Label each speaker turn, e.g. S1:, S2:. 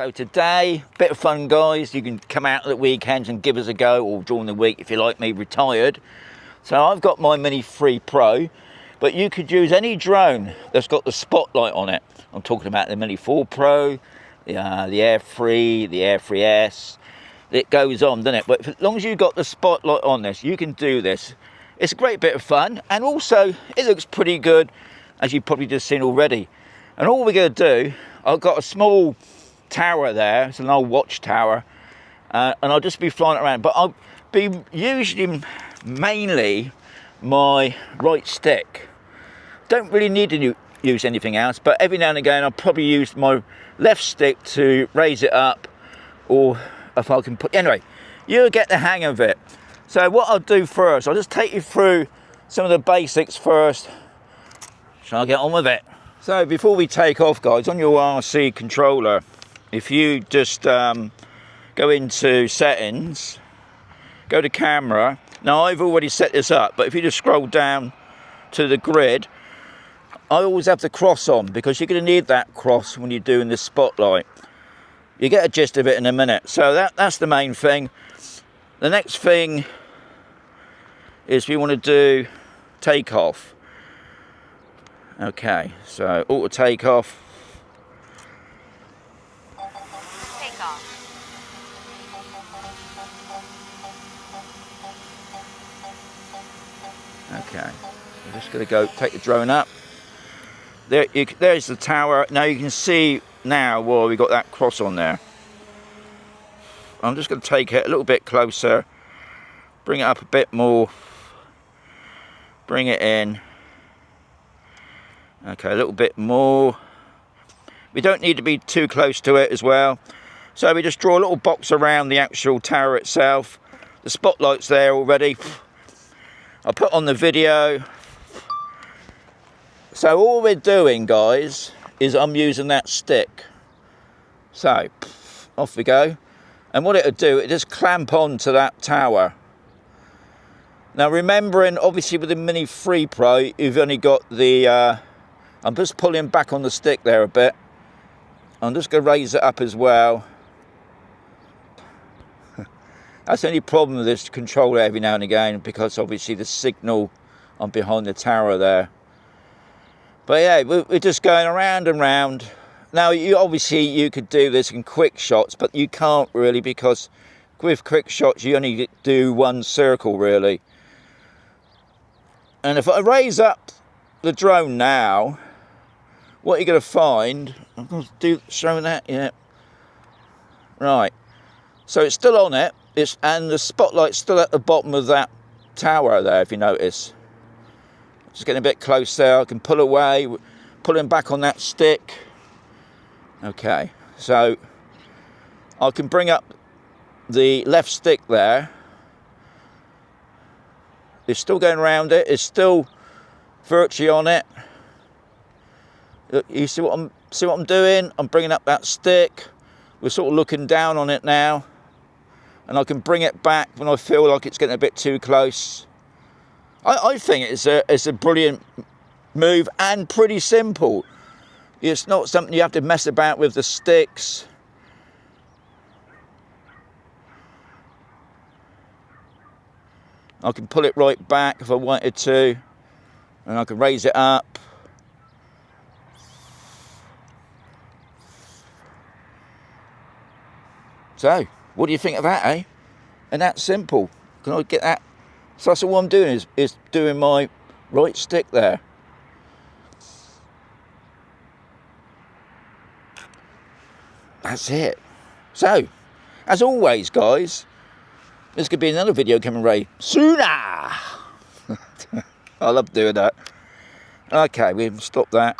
S1: So today, bit of fun guys, you can come out at the weekends and give us a go, or during the week if you're like me, retired. So I've got my Mini 3 Pro, but you could use any drone that's got the spotlight on it. I'm talking about the Mini 4 Pro, the Air 3, the Air 3S. It goes on, doesn't it? But as long as you've got the spotlight on this, you can do this. It's a great bit of fun, and also it looks pretty good, as you've probably just seen already. And all we're going to do, I've got a small tower there, it's an old watchtower, and I'll just be flying around, but I'll be using mainly my right stick. Don't really need to use anything else, but every now and again I'll probably use my left stick to raise it up, or if I can put, anyway, you'll get the hang of it. So what I'll do first, I'll just take you through some of the basics first. Shall I get on with it? So before we take off guys, on your RC controller, if you just go into settings, go to camera. Now I've already set this up, but if you just scroll down to the grid, I always have the cross on because you're going to need that cross when you're doing the spotlight. You get a gist of it in a minute. So that's the main thing. The next thing is we want to do takeoff. Okay, so auto takeoff. Okay, we're just going to go take the drone up. There's the tower. Now you can see now why we got that cross on there. I'm just going to take it a little bit closer, bring it up a bit more, bring it in. Okay, a little bit more. We don't need to be too close to it as well. So we just draw a little box around the actual tower itself. The spotlight's there already. I'll put on the video. So all we're doing guys is I'm using that stick. So off we go. And what it'll do, it just clamp on to that tower. Now remembering obviously with the Mini 3 Pro you've only got the I'm just pulling back on the stick there a bit. I'm just going to raise it up as well. That's the only problem with this controller every now and again, because obviously the signal on behind the tower there. But yeah, we're just going around and round. Now obviously you could do this in quick shots, but you can't really, because with quick shots you only do one circle really. And if I raise up the drone now, what you're going to find, I'm going to do showing that, yeah. Right, so it's still on it. And the spotlight's still at the bottom of that tower there, if you notice. Just getting a bit close there. I can pull away, pulling back on that stick. Okay, so I can bring up the left stick there. It's still going around it. It's still virtually on it. Look, you see what I'm doing? I'm bringing up that stick. We're sort of looking down on it now. And I can bring it back when I feel like it's getting a bit too close. I think it's a brilliant move and pretty simple. It's not something you have to mess about with the sticks. I can pull it right back if I wanted to, and I can raise it up. So, what do you think of that, eh? And that's simple. Can I get that? So that's all I'm doing is doing my right stick there. That's it. So, as always, guys, there's going to be another video coming right sooner. I love doing that. Okay, we've stopped that.